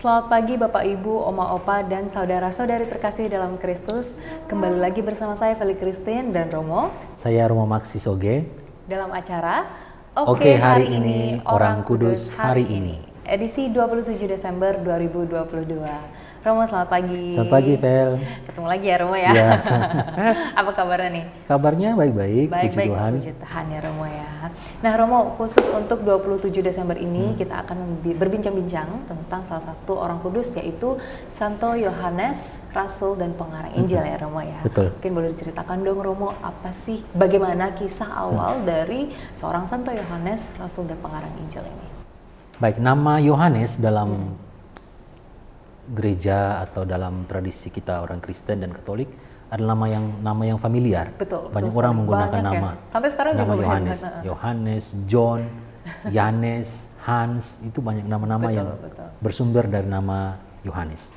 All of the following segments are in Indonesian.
Selamat pagi Bapak Ibu, Oma Opa, dan saudara-saudari terkasih dalam Kristus. Kembali lagi bersama saya Feli Christine dan Romo. Saya Romo Maxi Soge. Dalam acara Oke, hari ini Orang Kudus hari ini. Edisi 27 Desember 2022. Romo, selamat pagi. Selamat pagi, Vel. Ketemu lagi ya Romo ya. Ya. Apa kabarnya nih? Kabarnya baik-baik, puji Tuhan. Puji Tuhan ya Romo ya. Nah Romo, khusus untuk 27 Desember ini kita akan berbincang-bincang tentang salah satu orang kudus, yaitu Santo Yohanes, Rasul dan Pengarang Injil ya Romo ya. Betul. Mungkin boleh diceritakan dong Romo, apa sih, bagaimana kisah awal dari seorang Santo Yohanes, Rasul dan Pengarang Injil ini? Baik, nama Yohanes dalam gereja atau dalam tradisi kita orang Kristen dan Katolik adalah nama yang familiar. Betul. Banyak orang menggunakan banyak nama. Ya. Sampai sekarang nama juga Yohanes, Yohanes, John, Yanes, Hans, itu banyak nama-nama yang bersumber dari nama Yohanes.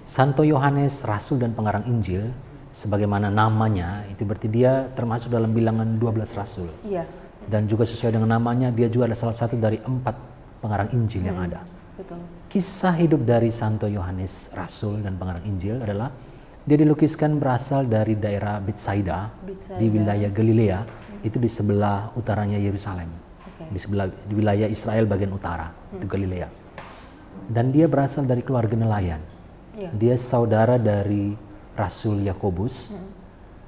Santo Yohanes, Rasul dan Pengarang Injil, sebagaimana namanya, itu berarti dia termasuk dalam bilangan 12 Rasul. Iya. Dan juga sesuai dengan namanya, dia juga adalah salah satu dari 4 pengarang Injil yang ada. Betul. Kisah hidup dari Santo Yohanes, Rasul dan Pengarang Injil adalah dia dilukiskan berasal dari daerah Betsaida di wilayah Galilea, itu di sebelah utaranya Yerusalem, di wilayah Israel bagian utara, itu Galilea. Dan dia berasal dari keluarga nelayan. Dia saudara dari Rasul Yakobus,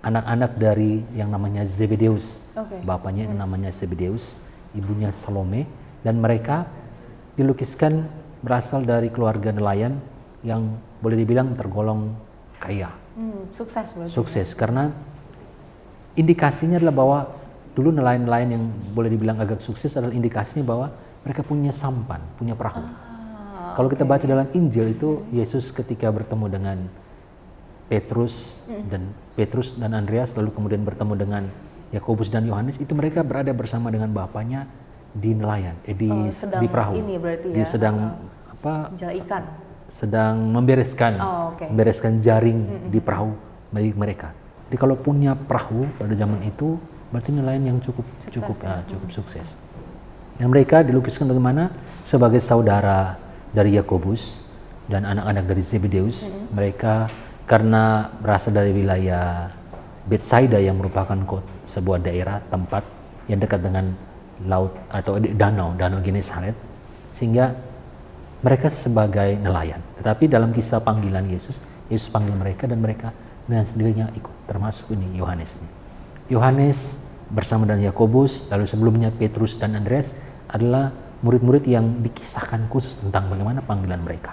anak-anak dari yang namanya Zebedeus, bapaknya yang namanya Zebedeus, ibunya Salome, dan mereka dilukiskan berasal dari keluarga nelayan yang boleh dibilang tergolong kaya. Sukses berarti. Sukses, karena indikasinya adalah bahwa dulu nelayan-nelayan yang boleh dibilang agak sukses adalah indikasinya bahwa mereka punya sampan, punya perahu. Kalau kita baca dalam Injil itu, Yesus ketika bertemu dengan Petrus dan Andreas, lalu kemudian bertemu dengan Yakobus dan Yohanes, itu mereka berada bersama dengan bapaknya di nelayan, di perahu. Ini berarti ya. Dia sedang jual ikan. Sedang membereskan jaring di perahu milik mereka. Jadi kalau punya perahu pada zaman itu berarti nelayan yang cukup sukses. Dan mereka dilukiskan bagaimana sebagai saudara dari Yakobus dan anak-anak dari Zebedeus. Mereka karena berasal dari wilayah Betsaida yang merupakan sebuah daerah tempat yang dekat dengan laut atau danau Genesaret, sehingga mereka sebagai nelayan. Tetapi dalam kisah panggilan Yesus panggil mereka dan mereka dengan sendirinya ikut, termasuk ini Yohanes. Yohanes bersama dengan Yakobus, lalu sebelumnya Petrus dan Andreas adalah murid-murid yang dikisahkan khusus tentang bagaimana panggilan mereka.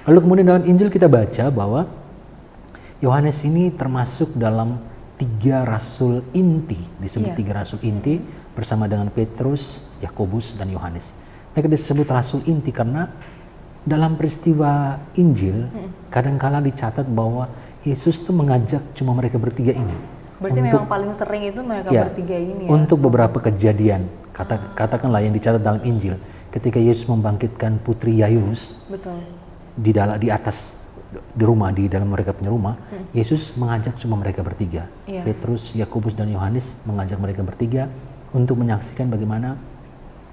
Lalu kemudian dalam Injil kita baca bahwa Yohanes ini termasuk dalam 3 rasul inti, disebut 3 rasul inti bersama dengan Petrus, Yakobus dan Yohanes. Mereka disebut rasul inti karena dalam peristiwa Injil kadang-kala dicatat bahwa Yesus itu mengajak cuma mereka bertiga ini. Berarti memang paling sering itu mereka bertiga ini ya. Untuk beberapa kejadian, katakanlah yang dicatat dalam Injil, ketika Yesus membangkitkan putri Yairus, di atas di rumah, di dalam mereka punya rumah, Yesus mengajak cuma mereka bertiga. Petrus, Yakobus dan Yohanes mengajak mereka bertiga untuk menyaksikan bagaimana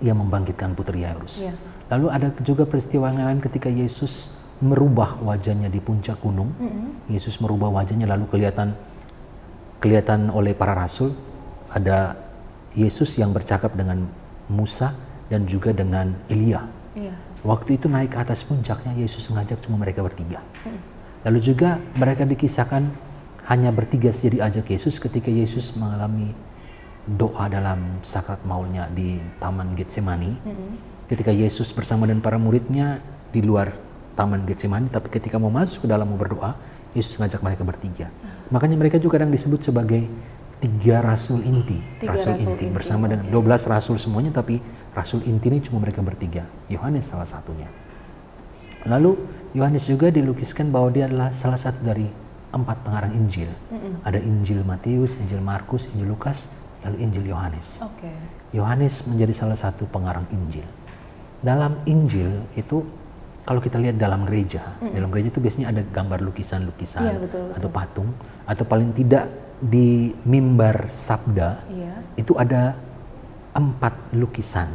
ia membangkitkan putri Yairus. Lalu ada juga peristiwa yang lain ketika Yesus merubah wajahnya di puncak gunung. Yesus merubah wajahnya lalu kelihatan oleh para rasul. Ada Yesus yang bercakap dengan Musa dan juga dengan Elia. Waktu itu naik ke atas puncaknya, Yesus mengajak cuma mereka bertiga. Lalu juga mereka dikisahkan hanya bertiga saja diajak Yesus ketika Yesus mengalami doa dalam sakrat mautnya di Taman Getsemani. Ketika Yesus bersama dengan para muridnya di luar Taman Getsemani, tapi ketika mau masuk ke dalam mau berdoa, Yesus mengajak mereka bertiga. Makanya mereka juga kadang disebut sebagai 3 rasul inti. Rasul inti bersama dengan 12 rasul semuanya, tapi rasul inti ini cuma mereka bertiga. Yohanes salah satunya. Lalu Yohanes juga dilukiskan bahwa dia adalah salah satu dari 4 pengarang Injil. Ada Injil Matius, Injil Markus, Injil Lukas, lalu Injil Yohanes. Yohanes menjadi salah satu pengarang Injil. Dalam Injil itu kalau kita lihat dalam gereja itu biasanya ada gambar lukisan-lukisan atau patung, atau paling tidak di mimbar sabda itu ada 4 lukisan.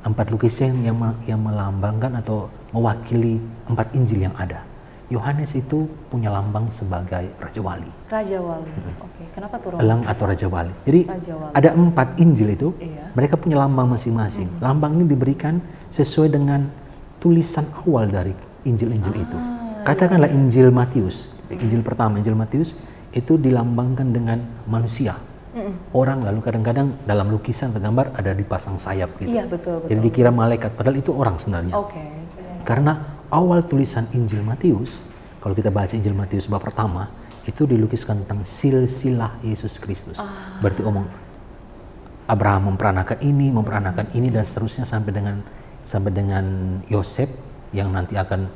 4 lukisan yang melambangkan atau mewakili 4 Injil yang ada. Yohanes itu punya lambang sebagai Raja Wali. Raja Wali. Oke, kenapa tuh Romo? Elang atau Raja Wali. Jadi Raja Wali. ada 4 Injil itu, Iya. mereka punya lambang masing-masing. Lambang ini diberikan sesuai dengan tulisan awal dari Injil-Injil itu. Katakanlah Injil Matius, Injil pertama, Injil Matius itu dilambangkan dengan manusia. Orang, lalu kadang-kadang dalam lukisan atau gambar ada dipasang sayap gitu. Iya, betul. Jadi dikira malaikat, padahal itu orang sebenarnya. Oke. Karena awal tulisan Injil Matius, kalau kita baca Injil Matius bab pertama, itu dilukiskan tentang silsilah Yesus Kristus. Berarti omong Abraham memperanakan ini dan seterusnya sampai dengan Yosef yang nanti akan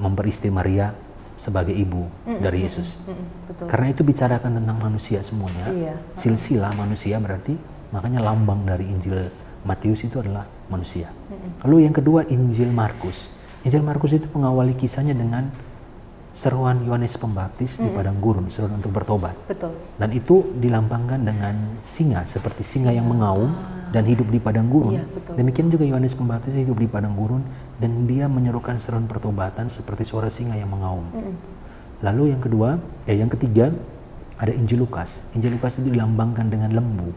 memperistri Maria sebagai ibu dari Yesus. Betul. Karena itu bicarakan tentang manusia semuanya. Iya. Silsilah manusia berarti makanya lambang dari Injil Matius itu adalah manusia. Lalu yang kedua Injil Markus. Injil Markus itu mengawali kisahnya dengan seruan Yohanes Pembaptis di padang gurun, seruan untuk bertobat. Betul. Dan itu dilambangkan dengan singa, seperti singa yang mengaum dan hidup di padang gurun. Iya, betul. Demikian juga Yohanes Pembaptis hidup di padang gurun dan dia menyerukan seruan pertobatan seperti suara singa yang mengaum. Lalu yang ketiga ada Injil Lukas. Injil Lukas itu dilambangkan dengan lembu.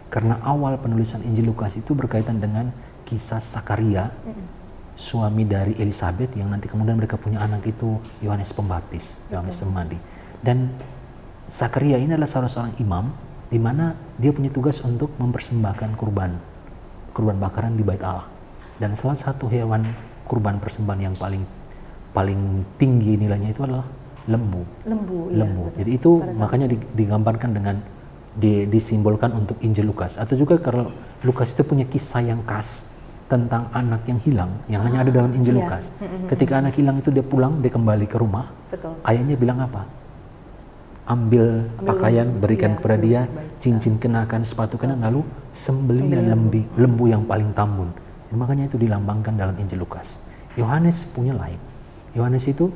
Karena awal penulisan Injil Lukas itu berkaitan dengan kisah Sakaria, suami dari Elisabeth yang nanti kemudian mereka punya anak itu Yohanes Pembaptis, Yohanes Semadi. Dan Sakaria ini adalah salah seorang imam di mana dia punya tugas untuk mempersembahkan kurban bakaran di Bait Allah. Dan salah satu hewan kurban persembahan yang paling tinggi nilainya itu adalah lembu. Iya, Jadi itu makanya digambarkan dengan disimbolkan untuk Injil Lukas. Atau juga kalau Lukas itu punya kisah yang khas tentang anak yang hilang yang hanya ada dalam Injil Lukas. Ketika anak hilang itu dia pulang, dia kembali ke rumah. Betul. Ayahnya bilang apa? Ambil pakaian, berikan kepada dia, cincin kenakan, sepatu kenakan, lalu sembelih lembu yang paling tambun. Dan makanya itu dilambangkan dalam Injil Lukas. Yohanes punya lain. Yohanes itu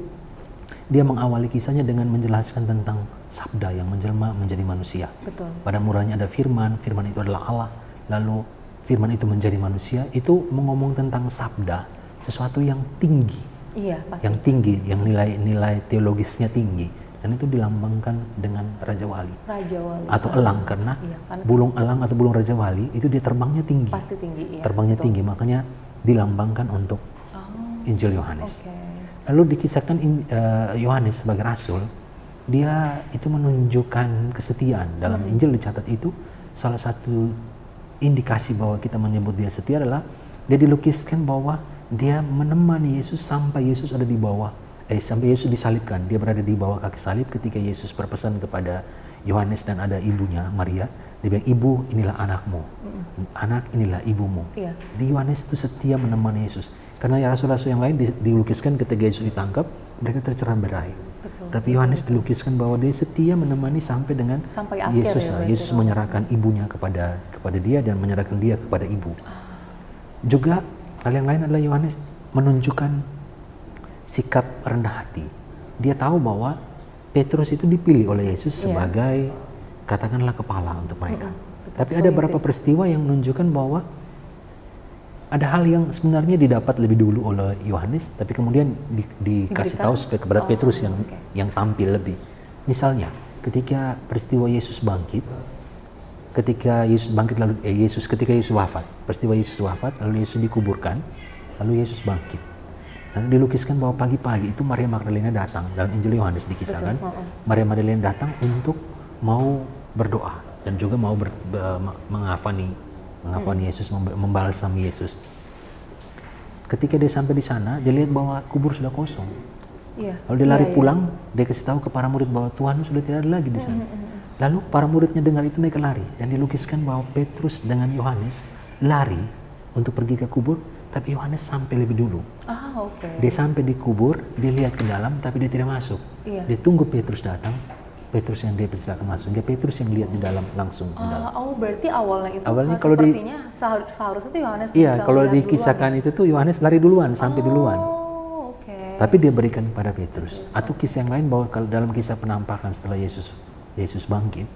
dia mengawali kisahnya dengan menjelaskan tentang sabda yang menjelma menjadi manusia. Betul. Pada mulanya ada firman itu adalah Allah. Lalu firman itu menjadi manusia, itu mengomong tentang sabda, sesuatu yang tinggi. Iya, pasti. Yang tinggi, yang nilai teologisnya tinggi. Dan itu dilambangkan dengan Raja Wali. Raja Wali. Atau elang, karena bulung elang atau bulung Raja Wali itu dia terbangnya tinggi. Pasti tinggi, iya. Terbangnya tinggi, makanya dilambangkan untuk Injil Yohanes. Lalu dikisahkan Yohanes sebagai rasul, dia itu menunjukkan kesetiaan. Dalam Injil dicatat itu salah satu indikasi bahwa kita menyebut dia setia adalah dia dilukiskan bahwa dia menemani Yesus sampai Yesus ada di bawah, sampai Yesus disalibkan. Dia berada di bawah kaki salib ketika Yesus berpesan kepada Yohanes dan ada ibunya Maria. Dia bilang, ibu inilah anakmu, anak inilah ibumu. Iya. Jadi Yohanes itu setia menemani Yesus. Karena ya rasul-rasul yang lain dilukiskan ketika Yesus ditangkap, mereka tercerai-berai. Tapi Yohanes dilukiskan bahwa dia setia menemani sampai akhir, Yesus. Yesus menyerahkan ibunya kepada dia dan menyerahkan dia kepada ibu. Juga hal yang lain adalah Yohanes menunjukkan sikap rendah hati. Dia tahu bahwa Petrus itu dipilih oleh Yesus sebagai katakanlah kepala untuk mereka. Tapi ada beberapa peristiwa yang menunjukkan bahwa ada hal yang sebenarnya didapat lebih dulu oleh Yohanes, tapi kemudian dikasih tahu kepada Petrus yang tampil lebih. Misalnya, ketika peristiwa Yesus bangkit, ketika Yesus wafat, peristiwa Yesus wafat, lalu Yesus dikuburkan, lalu Yesus bangkit. Lalu dilukiskan bahwa pagi-pagi itu Maria Magdalena datang, dalam Injil Yohanes dikisahkan, Maria Magdalena datang untuk mau berdoa dan juga mau mengafani Yesus, membalsami Yesus. Ketika dia sampai di sana, dia lihat bahwa kubur sudah kosong. Lalu dia lari pulang, dia kasih tahu ke para murid bahwa Tuhan sudah tidak ada lagi di sana. Lalu para muridnya dengar itu, mereka lari, dan dilukiskan bahwa Petrus dengan Yohanes lari untuk pergi ke kubur, tapi Yohanes sampai lebih dulu. Dia sampai di kubur, dia lihat ke dalam, tapi dia tidak masuk. Dia tunggu Petrus datang. Petrus yang dia persilakan masuk, dia Petrus yang lihat di dalam langsung di dalam. Berarti awalnya itu kalau sepertinya seharusnya itu Yohanes bisa. Iya, kalau dikisahkan itu tuh Yohanes lari duluan, sampai duluan. Tapi dia berikan pada Petrus. Atau kisah yang lain bahwa kalau dalam kisah penampakan setelah Yesus bangkit,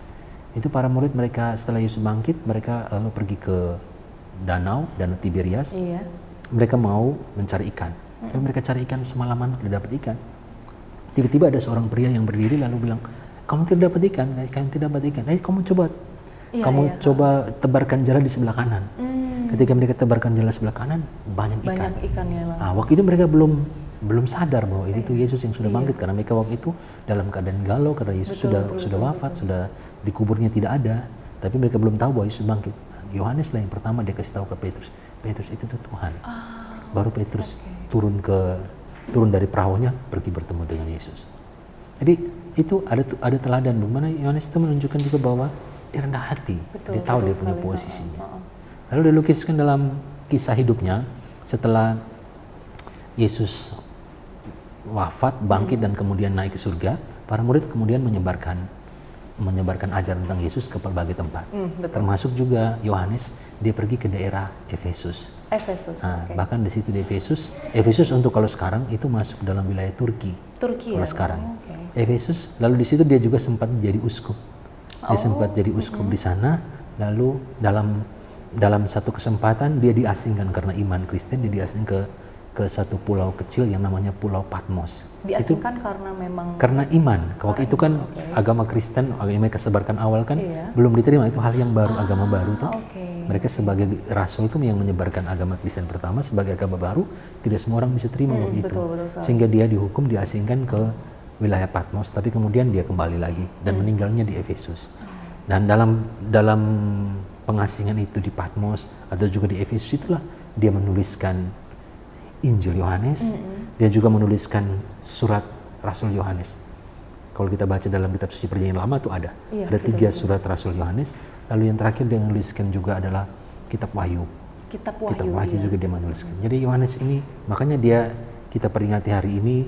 itu para murid mereka setelah Yesus bangkit, mereka lalu pergi ke danau Tiberias. Mereka mau mencari ikan. Tapi mereka cari ikan semalaman tidak dapat ikan. Tiba-tiba ada seorang pria yang berdiri lalu bilang, kamu tidak dapat ikan, kamu tidak dapat ikan. Kamu coba tebarkan jala di sebelah kanan. Ketika mereka tebarkan jala sebelah kanan, banyak ikan. Waktu itu mereka belum sadar bahwa itu Yesus yang sudah bangkit, karena mereka waktu itu dalam keadaan galau karena Yesus sudah wafat, sudah dikuburnya tidak ada. Tapi mereka belum tahu bahwa Yesus bangkit. Yohanes lah yang pertama dia kasih tahu ke Petrus, Petrus itu tuh Tuhan. Baru Petrus turun dari perahunya pergi bertemu dengan Yesus. Jadi itu ada teladan bagaimana Yohanes itu menunjukkan juga bahwa dia rendah hati, dia tahu dia punya posisinya. Lalu dilukiskan dalam kisah hidupnya setelah Yesus wafat, bangkit dan kemudian naik ke surga, para murid kemudian menyebarkan ajaran tentang Yesus ke berbagai tempat. Termasuk juga Yohanes, dia pergi ke daerah Efesus. Bahkan di situ di Efesus untuk kalau sekarang itu masuk dalam wilayah Turki kalau sekarang. Efesus, lalu di situ dia juga sempat jadi uskup. Dia sempat jadi uskup di sana, lalu dalam satu kesempatan dia diasingkan karena iman Kristen, dia diasingkan ke satu pulau kecil yang namanya Pulau Patmos. Diasingkan karena iman. Waktu itu kan agama Kristen, yang mereka sebarkan awal kan belum diterima, itu hal yang baru, agama baru tuh. Mereka sebagai rasul tuh yang menyebarkan agama Kristen pertama sebagai agama baru, tidak semua orang bisa terima waktu itu. Sehingga dia dihukum, diasingkan ke wilayah Patmos, tapi kemudian dia kembali lagi dan meninggalnya di Efesus. Dan dalam pengasingan itu di Patmos atau juga di Efesus itulah dia menuliskan Injil Yohanes, dia juga menuliskan surat Rasul Yohanes. Kalau kita baca dalam kitab suci Perjanjian Lama itu ada 3 surat Rasul Yohanes. Lalu yang terakhir dia menuliskan juga adalah kitab Wahyu. Kitab Wahyu juga dia menuliskan. Jadi Yohanes ini, makanya kita peringati hari ini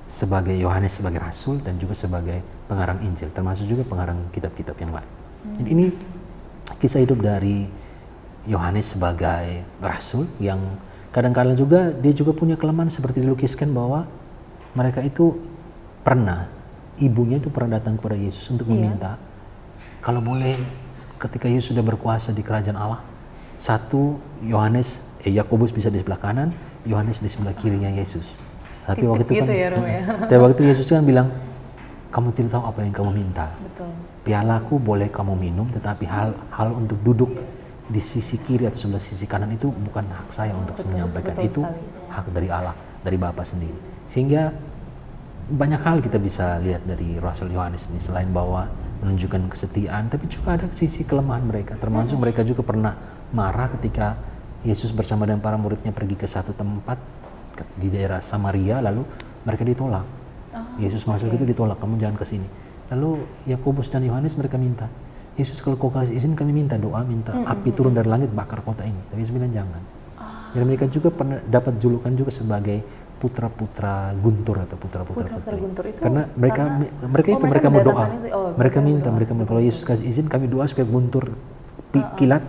sebagai Yohanes sebagai rasul dan juga sebagai pengarang Injil, termasuk juga pengarang kitab-kitab yang lain. Jadi ini kisah hidup dari Yohanes sebagai rasul yang kadang-kadang juga dia juga punya kelemahan seperti dilukiskan bahwa mereka itu ibunya itu pernah datang kepada Yesus untuk meminta kalau boleh ketika Yesus sudah berkuasa di kerajaan Allah, Yakobus bisa di sebelah kanan, Yohanes di sebelah kirinya Yesus. Tapi waktu itu tapi waktu itu Yesus kan bilang, kamu tidak tahu apa yang kamu minta. Pialaku boleh kamu minum, tetapi hal untuk duduk di sisi kiri atau sebelah sisi kanan itu bukan hak saya untuk menyampaikan, itu hak dari Allah, dari Bapa sendiri. Sehingga banyak hal kita bisa lihat dari Rasul Yohanes ini, selain bahwa menunjukkan kesetiaan, tapi juga ada sisi kelemahan mereka. Termasuk mereka juga pernah marah ketika Yesus bersama dengan para muridnya pergi ke satu tempat di daerah Samaria, lalu mereka ditolak. Yesus masuk itu ditolak, kamu jangan ke sini. Lalu Yakobus dan Yohanes mereka minta, Yesus kalau kau kasih izin kami minta api turun dari langit bakar kota ini. Tapi Yesus bilang jangan. Jadi mereka juga pernah dapat julukan juga sebagai putra-putra Guntur atau putra-putra Guntur itu karena mereka berdoa. Mereka minta kalau Yesus kasih izin kami doa supaya Guntur kilat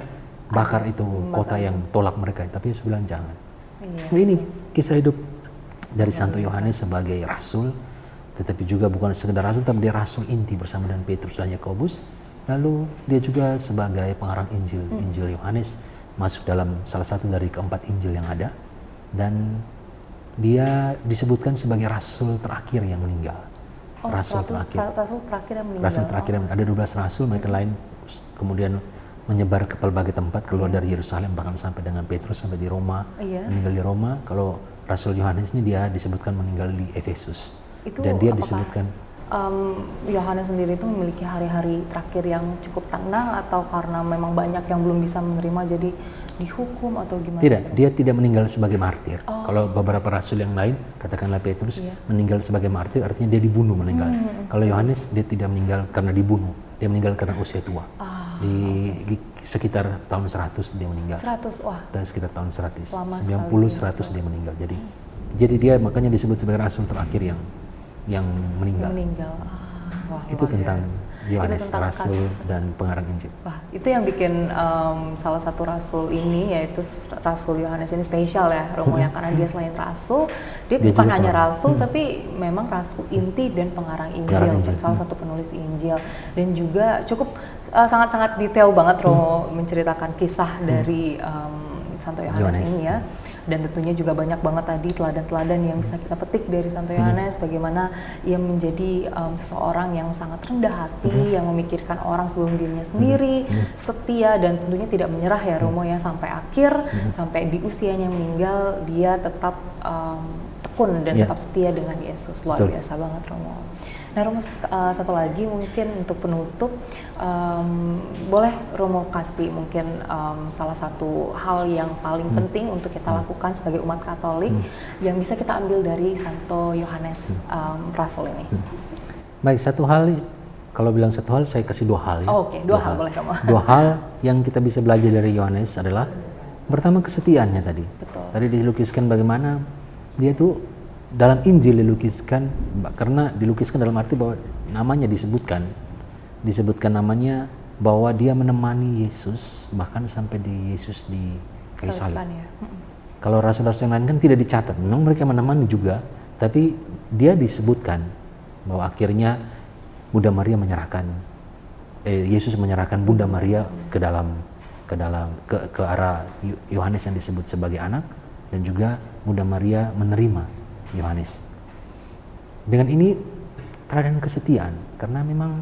bakar itu kota yang tolak mereka. Tapi Yesus bilang jangan. Nah, ini kisah hidup dari Santo Yohanes sebagai rasul, tetapi juga bukan sekedar rasul, tapi dia rasul inti bersama dengan Petrus dan Yakobus. Lalu dia juga sebagai pengarang Injil, Injil Yohanes masuk dalam salah satu dari keempat Injil yang ada, dan dia disebutkan sebagai rasul terakhir yang meninggal. Rasul terakhir yang meninggal. Ada 12 rasul, mereka lain kemudian menyebar ke berbagai tempat, keluar dari Yerusalem bahkan sampai dengan Petrus sampai di Roma, meninggal di Roma. Kalau Rasul Yohanes ini dia disebutkan meninggal di Efesus. Dan dia disebutkan Yohanes sendiri itu memiliki hari-hari terakhir yang cukup tenang, atau karena memang banyak yang belum bisa menerima jadi dihukum atau gimana? Tidak, dia tidak meninggal sebagai martir. Kalau beberapa rasul yang lain, katakanlah Petrus meninggal sebagai martir, artinya dia dibunuh meninggal. Kalau Yohanes dia tidak meninggal karena dibunuh, dia meninggal karena usia tua. Di sekitar tahun 100 dia meninggal. 100, wah. Dan sekitar tahun 100, 90-100 dia meninggal. Jadi dia makanya disebut sebagai rasul terakhir yang meninggal. Wah, itu tentang Yohanes, rasul dan pengarang Injil. Wah, itu yang bikin salah satu rasul ini, yaitu Rasul Yohanes ini spesial ya, Romo, ya, karena dia selain rasul, dia bukan hanya rasul, tapi memang rasul inti dan pengarang Injil. Dan salah satu penulis Injil, dan juga cukup sangat-sangat detail banget Romo menceritakan kisah dari Santo Yohanes ini ya. Dan tentunya juga banyak banget tadi teladan-teladan yang bisa kita petik dari Santo Yohanes, bagaimana ia menjadi seseorang yang sangat rendah hati, yang memikirkan orang sebelum dirinya sendiri, setia, dan tentunya tidak menyerah ya Romo ya, sampai akhir, sampai di usianya meninggal dia tetap tekun dan tetap setia dengan Yesus. Luar biasa banget Romo. Nah Romo, satu lagi mungkin untuk penutup, boleh Romo kasih mungkin salah satu hal yang paling penting untuk kita lakukan sebagai umat Katolik yang bisa kita ambil dari Santo Yohanes Rasul ini. Baik, satu hal, kalau bilang satu hal saya kasih dua hal ya. Oke, dua hal boleh Romo. Dua hal yang kita bisa belajar dari Yohanes adalah pertama kesetiaannya tadi. Betul. Tadi dilukiskan bagaimana dia tuh dalam Injil dilukiskan, karena dilukiskan dalam arti bahwa namanya disebutkan namanya, bahwa dia menemani Yesus bahkan sampai di Yesus di kayu salib. Ya. Kalau rasul-rasul yang lain kan tidak dicatat, memang mereka menemani juga, tapi dia disebutkan bahwa akhirnya Bunda Maria menyerahkan, Yesus menyerahkan Bunda Maria ke arah Yohanes yang disebut sebagai anak, dan juga Bunda Maria menerima Yohanes. Dengan ini teladan kesetiaan, karena memang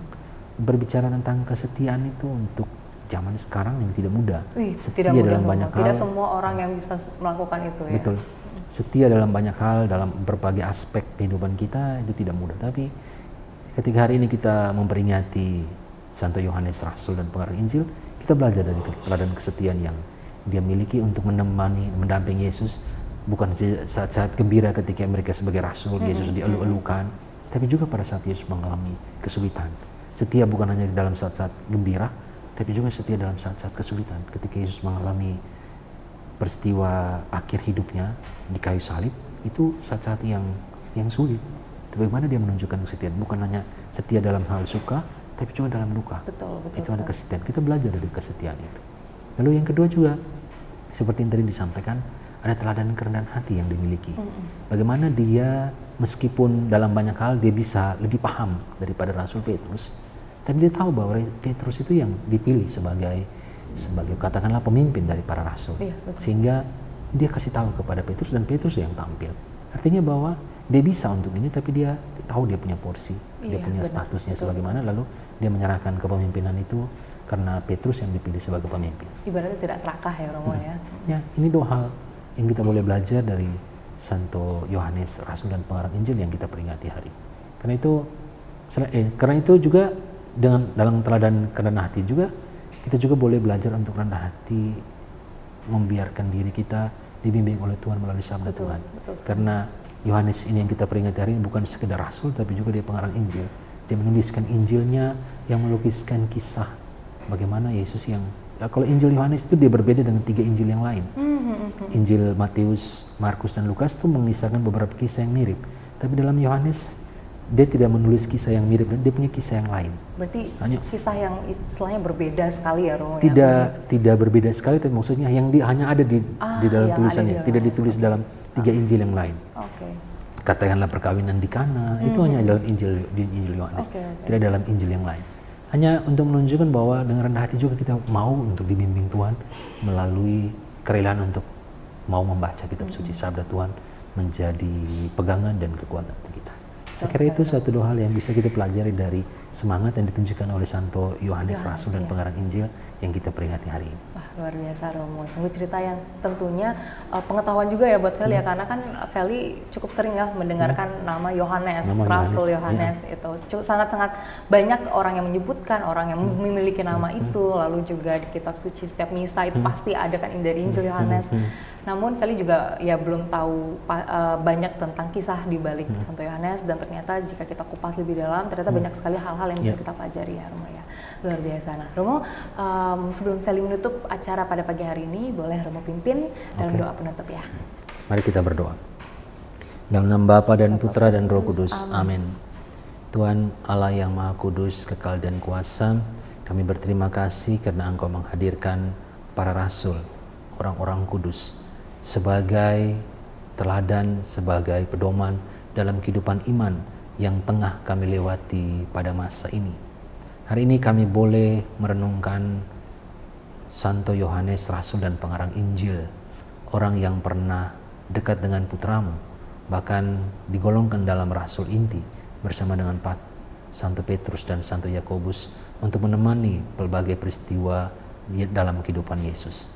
berbicara tentang kesetiaan itu untuk zaman sekarang yang tidak mudah. Setia tidak mudah dalam banyak hal. Tidak semua orang yang bisa melakukan itu ya. Betul. Setia dalam banyak hal, dalam berbagai aspek kehidupan kita itu tidak mudah. Tapi ketika hari ini kita memperingati Santo Yohanes Rasul dan pengarang Injil, kita belajar dari teladan kesetiaan yang dia miliki untuk menemani, mendampingi Yesus. Bukan saat-saat gembira ketika mereka sebagai rasul, Yesus dielu-elukan, tapi juga pada saat Yesus mengalami kesulitan. Setia bukan hanya dalam saat-saat gembira, tapi juga setia dalam saat-saat kesulitan. Ketika Yesus mengalami peristiwa akhir hidupnya di kayu salib, itu saat-saat yang sulit. Bagaimana dia menunjukkan kesetiaan? Bukan hanya setia dalam hal suka, tapi juga dalam duka. Betul itu ada kesetiaan. Kita belajar dari kesetiaan itu. Lalu yang kedua juga, seperti yang tadi disampaikan, ada teladan kerendahan hati yang dimiliki. Bagaimana dia meskipun dalam banyak hal dia bisa lebih paham daripada Rasul Petrus, tapi dia tahu bahwa Petrus itu yang dipilih sebagai katakanlah pemimpin dari para rasul. Sehingga dia kasih tahu kepada Petrus dan Petrus yang tampil. Artinya bahwa dia bisa untuk ini, tapi dia tahu dia punya porsi, dia punya statusnya sebagaimana, lalu dia menyerahkan kepemimpinan itu karena Petrus yang dipilih sebagai pemimpin. Ibaratnya tidak serakah ya Romo ya. Ya, ini dua hal yang kita boleh belajar dari Santo Yohanes Rasul dan pengarang Injil yang kita peringati hari. Karena itu juga dalam teladan kerendahan hati juga kita juga boleh belajar untuk rendah hati, membiarkan diri kita dibimbing oleh Tuhan melalui sabda Tuhan. Karena Yohanes ini yang kita peringati hari ini bukan sekedar rasul, tapi juga dia pengarang Injil. Dia menuliskan Injilnya yang melukiskan kisah bagaimana Yesus yang kalau Injil Yohanes itu dia berbeda dengan 3 Injil yang lain. Injil Matius, Markus, dan Lukas itu mengisahkan beberapa kisah yang mirip. Tapi dalam Yohanes dia tidak menulis kisah yang mirip, dia punya kisah yang lain. Berarti kisah yang istilahnya berbeda sekali ya Romo? Tidak berbeda sekali, tapi maksudnya yang hanya ada di dalam tulisannya, tidak ditulis dalam 3 Injil yang lain. Katakanlah perkawinan di Kana, itu hanya dalam Injil Yohanes, tidak dalam Injil yang lain. Hanya untuk menunjukkan bahwa dengan rendah hati juga kita mau untuk dibimbing Tuhan melalui kerelaan untuk mau membaca kitab suci sabda Tuhan menjadi pegangan dan kekuatan kita. Saya kira itu satu dua hal yang bisa kita pelajari dari semangat yang ditunjukkan oleh Santo Yohanes Rasul dan pengarang Injil yang kita peringati hari ini. Wah, luar biasa Romo. Sungguh cerita yang tentunya pengetahuan juga ya buat Feli ya, karena kan Feli cukup sering ya mendengarkan nama Yohanes, Rasul Yohanes itu. Sangat-sangat banyak orang yang menyebutkan, orang yang memiliki nama itu, lalu juga di kitab suci setiap misa itu pasti ada kan dari Injil Yohanes. Namun Feli juga ya belum tahu banyak tentang kisah di balik Santo Yohanes, dan ternyata jika kita kupas lebih dalam ternyata banyak sekali hal-hal yang bisa kita pelajari ya Romo ya. Luar biasa. Nah Romo, sebelum Feli menutup acara pada pagi hari ini, boleh Romo pimpin dalam doa penutup ya. Mari kita berdoa. Dalam nama Bapa dan Putra dan Roh Kudus. Amin. Tuhan Allah yang Maha Kudus, kekal dan kuasa, kami berterima kasih karena Engkau menghadirkan para rasul, orang-orang kudus, sebagai teladan, sebagai pedoman dalam kehidupan iman yang tengah kami lewati pada masa ini. Hari ini kami boleh merenungkan Santo Yohanes Rasul dan pengarang Injil, orang yang pernah dekat dengan putramu, bahkan digolongkan dalam rasul inti bersama dengan Santo Petrus dan Santo Yakobus untuk menemani berbagai peristiwa dalam kehidupan Yesus.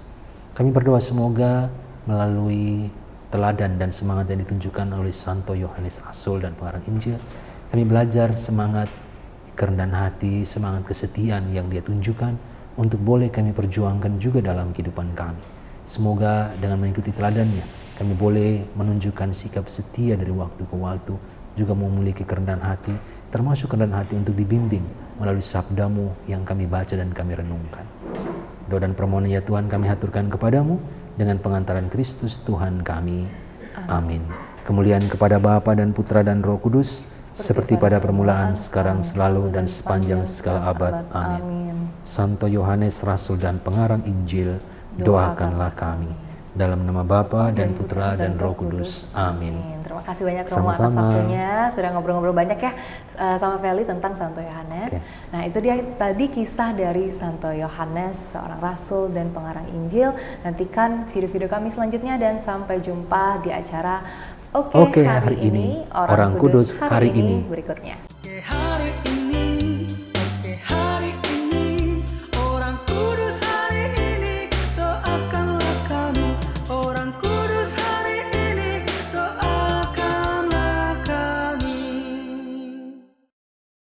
Kami berdoa semoga melalui teladan dan semangat yang ditunjukkan oleh Santo Yohanes Rasul dan pengarang Injil, kami belajar semangat kerendahan hati, semangat kesetiaan yang dia tunjukkan untuk boleh kami perjuangkan juga dalam kehidupan kami. Semoga dengan mengikuti teladannya, kami boleh menunjukkan sikap setia dari waktu ke waktu, juga memiliki kerendahan hati, termasuk kerendahan hati untuk dibimbing melalui sabdamu yang kami baca dan kami renungkan. Doa dan permohonan ya Tuhan kami haturkan kepadamu dengan pengantaran Kristus Tuhan kami. Amin. Kemuliaan kepada Bapa dan Putra dan Roh Kudus, seperti pada permulaan, sekarang, selalu, dan sepanjang segala abad. Amin. Santo Yohanes Rasul dan pengarang Injil, doakanlah kami. Dalam nama Bapa dan Putra dan Roh Kudus. Amin. Terima kasih banyak Romo atas waktunya. Sudah ngobrol-ngobrol banyak ya sama Feli tentang Santo Yohanes. Nah itu dia tadi kisah dari Santo Yohanes, seorang rasul dan pengarang Injil. Nantikan video-video kami selanjutnya dan sampai jumpa di acara Oke, hari ini Orang Kudus hari ini berikutnya.